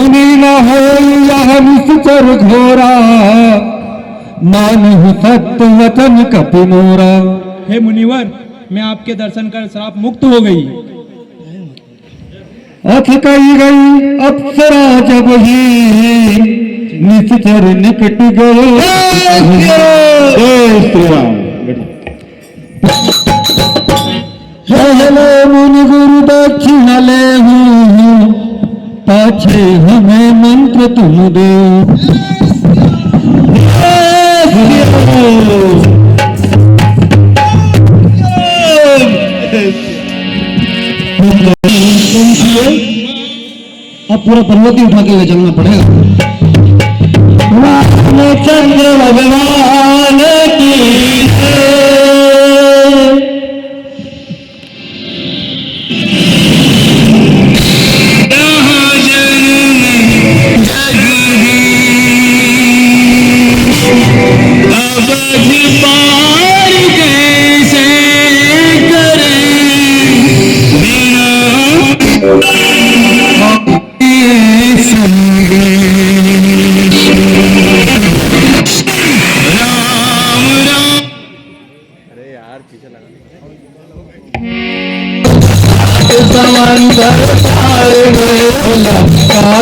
मुनि न हो यह निश्चर घोरा, मानहु सत्य वचन कपि मोरा। हे मुनिवर, मैं आपके दर्शन कर श्राप मुक्त हो गई। अथ कही गई अप्सरा जब ही, निश्चर निकट गए। जय श्री राम। हेलो मुनि गुरु दक्षिणा ले हूँ, पाछे हमें मंत्र तुम दो। अब पूरा पर्वत ही उठा के ले चलना पड़ेगा। चंद्र भगवान की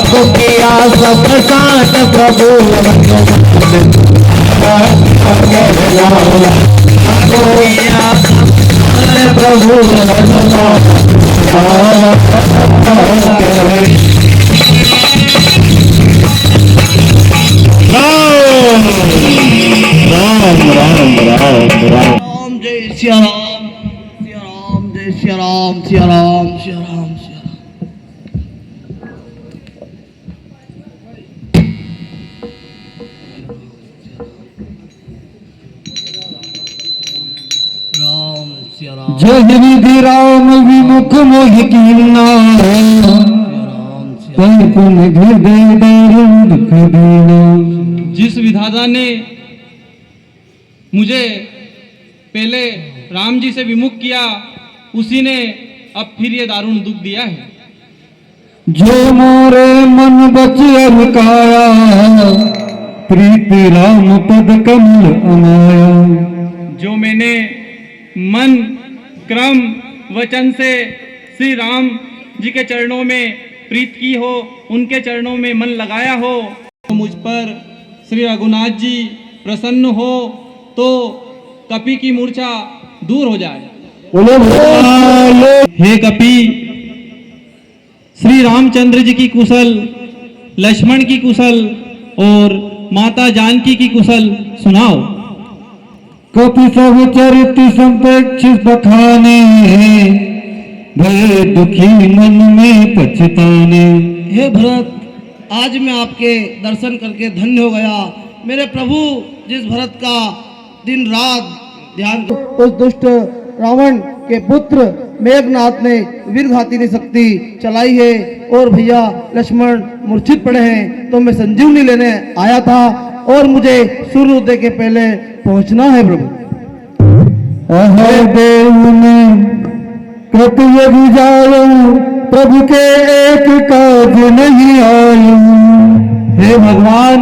को किया सब साथ प्रभु प्रभु राम जय सिया राम, सिया राम जय सिया राम, सिया राम सिया राम सिया राम सिया राम। जय विधि राम विमुख मोहि कीन्ना, पुन हृदय दारुण दुख दीना। जिस विधाता ने मुझे पहले राम जी से विमुख किया, उसी ने अब फिर ये दारुण दुख दिया है। जो मोरे मन बचियर काया, प्रीति राम पद कमल अमाया। जो मैंने मन क्रम वचन से श्री राम जी के चरणों में प्रीत की हो, उनके चरणों में मन लगाया हो, तो मुझ पर श्री रघुनाथ जी प्रसन्न हो तो कपि की मूर्छा दूर हो जाए। हे कपि, श्री रामचंद्र जी की कुशल, लक्ष्मण की कुशल और माता जानकी की कुशल सुनाओ। कपि सब चरित संपेक्ष बखाने, भय दुखी मन में पछताने। हे भरत, आज मैं आपके दर्शन करके धन्य हो गया। मेरे प्रभु, जिस भरत का दिन रात ध्यान उस दुष्ट रावण के पुत्र मेघनाथ ने वीरघातिनी शक्ति चलाई है और भैया लक्ष्मण मूर्छित पड़े हैं, तो मैं संजीवनी लेने आया था और मुझे सूर्योदय के पहले पहुंचना है प्रभु। कृपया जाओ, प्रभु के एक काज नहीं आयो। हे भगवान,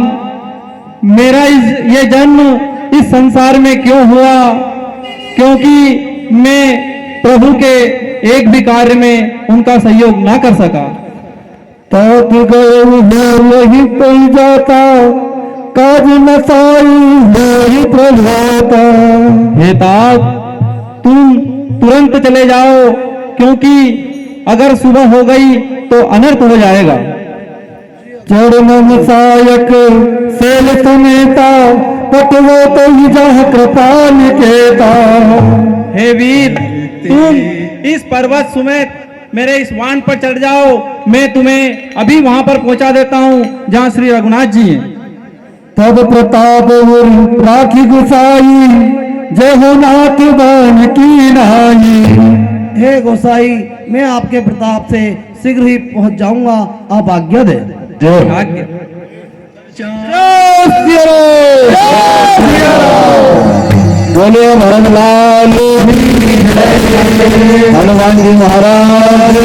मेरा ये जन्म इस संसार में क्यों हुआ? क्योंकि मैं प्रभु के एक भी कार्य में उनका सहयोग ना कर सका। तात गए वही कोई जाता, काज न साई वही प्रभाता। हे तात, तुम तुरंत चले जाओ, क्योंकि अगर सुबह हो गई तो अनर्थ हो जाएगा। चरण सायक सेल समेता, पटवो तो जह कृपाल केता। हे वीर, तुम इस पर्वत समेत मेरे इस वाहन पर चढ़ जाओ, मैं तुम्हें अभी वहां पर पहुंचा देता हूं जहां श्री रघुनाथ जी हैं। तब प्रताप राखी गुसाई, जय हो नाथ बान की नाई। हे गोसाई, मैं आपके प्रताप से शीघ्र ही पहुंच जाऊंगा, आप आज्ञा दे। बोले भरतलाल हनुमान जी महाराज।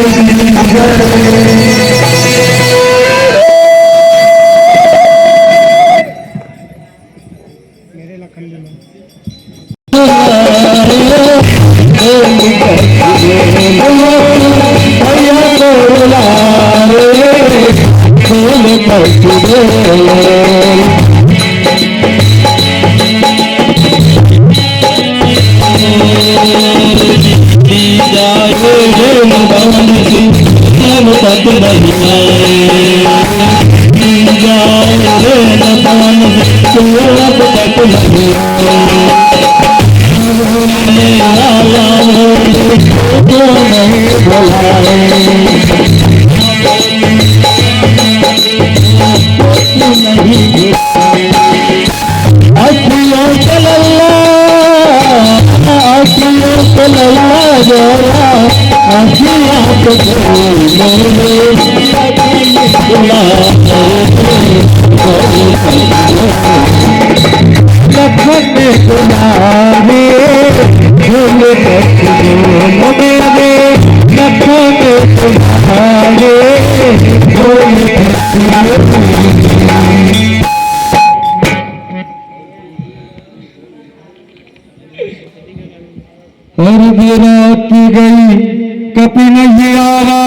और भी रात की गई कपि नहीं आवा,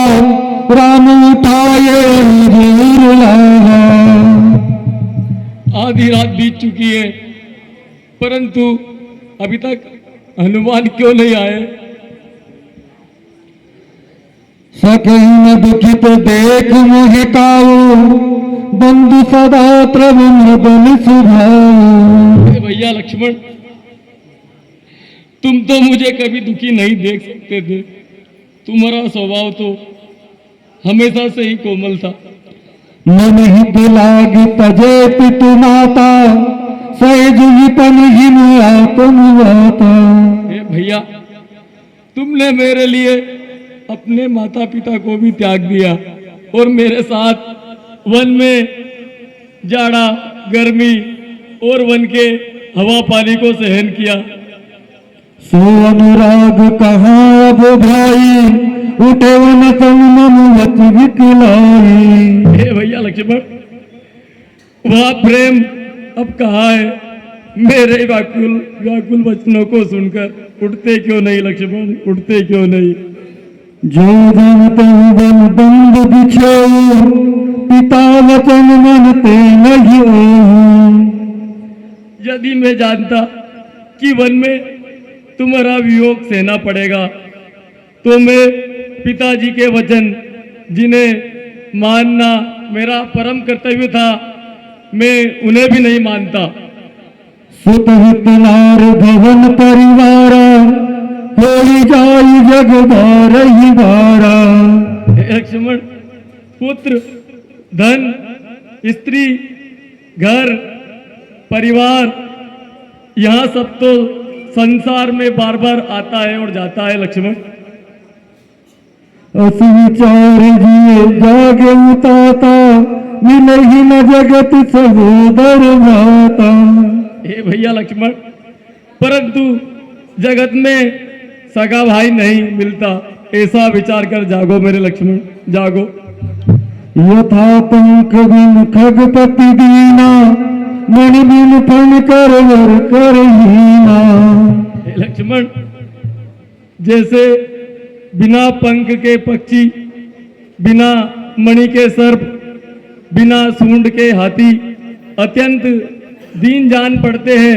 राम उठाए हजूर लावा। आधी रात बीत चुकी है, परंतु अभी तक हनुमान क्यों नहीं आए? सकई न दुखित देख मोहि ताऊ, बंधु सदा प्रभु बन सुभाऊ। भैया लक्ष्मण, तुम तो मुझे कभी दुखी नहीं देख सकते थे। तुम्हारा स्वभाव तो हमेशा से ही कोमल था। मन हित लाग तजे पितु माता, सहज विपन हिन आत्मवाता। भैया, तुमने मेरे लिए अपने माता पिता को भी त्याग दिया और मेरे साथ वन में जाड़ा गर्मी और वन के हवा पानी को सहन किया। सो अनुराग कहाँ अब भाई, उठे वन संग मनुवत विकलाई। हे भैया लक्ष्मण, वह प्रेम अब कहाँ है? मेरे व्याकुल व्याकुल वचनों को सुनकर उठते क्यों नहीं लक्ष्मण, उठते क्यों नहीं? जो जन तन बन बंद बिछो, पिता वचन मनते नहीं ओहु। यदि मैं जानता कि वन में तुम्हारा वियोग सहना पड़ेगा, तो मैं पिताजी के वचन, जिन्हें मानना मेरा परम कर्तव्य था, मैं उन्हें भी नहीं मानता। सुत हित नार भवन परिवार, होली जाई जग बार ही बारा। लक्ष्मण, पुत्र, धन, स्त्री, घर, परिवार, यहाँ सब तो संसार में बार बार आता है और जाता है लक्ष्मण। अस विचार जिए जागे उताता, मिले ही न जगत सहोदर माता। हे भैया लक्ष्मण, परंतु जगत में सगा भाई नहीं मिलता, ऐसा विचार कर जागो मेरे लक्ष्मण, जागो। यथा पंख बिन खगपति दीना, मणि बिन फण कर वर कर हीना। हे लक्ष्मण, जैसे बिना पंख के पक्षी, बिना मणि के सर्प, बिना सूंड के हाथी अत्यंत दीन जान पड़ते हैं,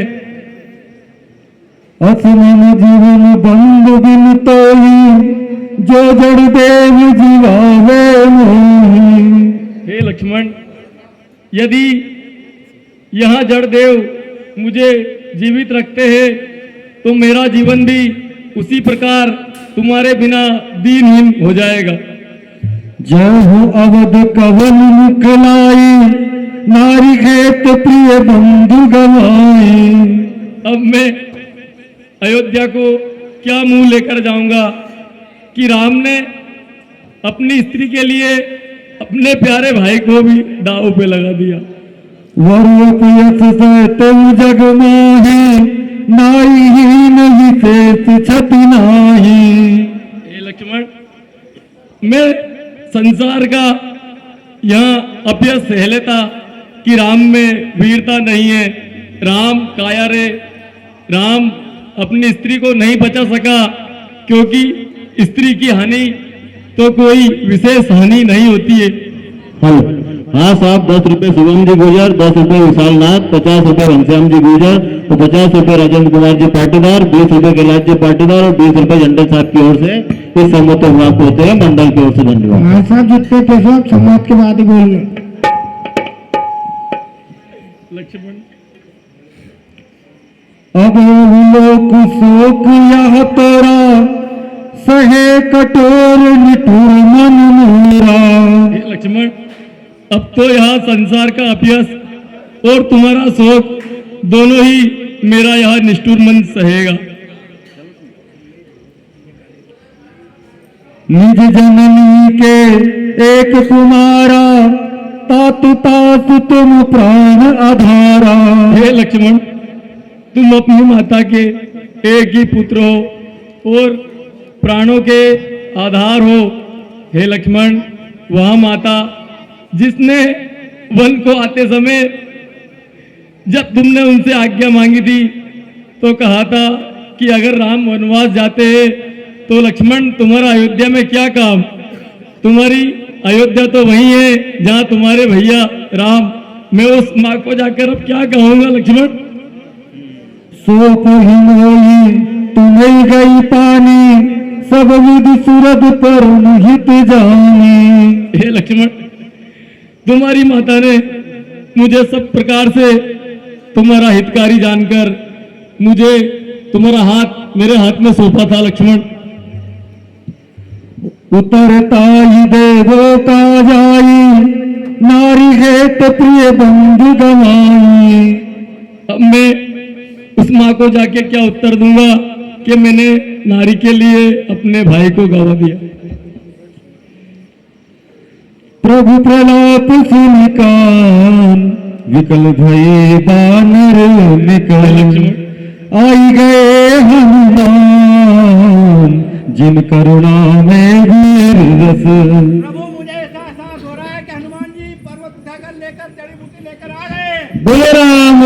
असमन जीवन बंद बिन तोई, जो जड़ देव जीवावे मोही। हे लक्ष्मण, यदि यहाँ जड़ देव मुझे जीवित रखते हैं, तो मेरा जीवन भी उसी प्रकार तुम्हारे बिना दीनहीन हो जाएगा। जहु अवध कवन मुखलाई, नारी खेत प्रिय बंधु गवाई। अब मैं अयोध्या को क्या मुंह लेकर जाऊंगा कि राम ने अपनी स्त्री के लिए अपने प्यारे भाई को भी दांव पे लगा दिया। वरुपयस से तव जग माही, नाई हीन विशेष छति नाही। हे लक्ष्मण, मैं संसार का यहाँ अभ्यस सह लेता कि राम में वीरता नहीं है, राम काया रे, राम अपनी स्त्री को नहीं बचा सका, क्योंकि स्त्री की हानि तो कोई विशेष हानि नहीं होती है। हल हाँ साहब, 10 रुपए शुभम जी गुजर, 10 रुपए विशाल नाथ, 50 रुपए घनश्याम जी गुजर, तो 50 रुपए राजेंद्र कुमार जी पाटीदार, 20 रुपए कैलाश जी पाटीदार और 20 रुपए झंडे साहब की ओर से इस सम्मत प्राप्त होते हैं। मंडल की ओर से धन्यवाद। हाँ साहब, जितने पैसे आप सम्मत के बाद ही बोलिए। लक्ष्मण अब लोक शोक यह तोरा, सहे कठोर निठुर मन मेरा। लक्ष्मण, अब तो यहाँ संसार का अपयश और तुम्हारा शोक दोनों ही मेरा यह निष्ठुर मन सहेगा। निज जननी के एक कुमारा, तातु तातु तुम प्राण आधारा। हे लक्ष्मण, तुम अपनी माता के एक ही पुत्र हो और प्राणों के आधार हो। हे लक्ष्मण, वह माता जिसने वन को आते समय जब तुमने उनसे आज्ञा मांगी थी तो कहा था कि अगर राम वनवास जाते हैं तो लक्ष्मण तुम्हारा अयोध्या में क्या काम, तुम्हारी अयोध्या तो वही है जहां तुम्हारे भैया राम। मैं उस माँ को जाकर अब क्या कहूंगा लक्ष्मण। सो पहिनोई तुम्हें गई पानी, सब विधि सूरज पर निहित जानी। हे लक्ष्मण, तुम्हारी माता ने मुझे सब प्रकार से तुम्हारा हितकारी जानकर मुझे तुम्हारा हाथ मेरे हाथ में सौंपा था। लक्ष्मण, उतरता ही देवो का जाई, नारी है तो प्रिय बंधु गवाई। अब मैं उस माँ को जाके क्या उत्तर दूंगा कि मैंने नारी के लिए अपने भाई को गवा दिया। प्रभु प्रलाप सुनिकान, विकल भये बानर निकल। आई गए हनुमान, जिन करुणा में वीर रस। प्रभु, मुझे ऐसा एहसास हो रहा है कि हनुमान जी पर्वत उठाकर लेकर जड़ी बूटी लेकर आ गए। बोले राम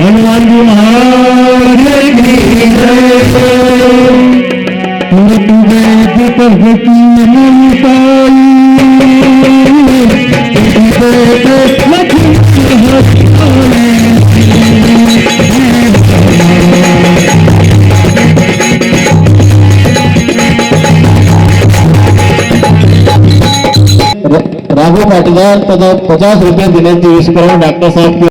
हनुमान जी महाराज की जय। तुम्हें की नहीं पाई, राघव पाटीदार तथा 50 रुपए दिनेश जी विश्वकर्मा डॉक्टर साहब की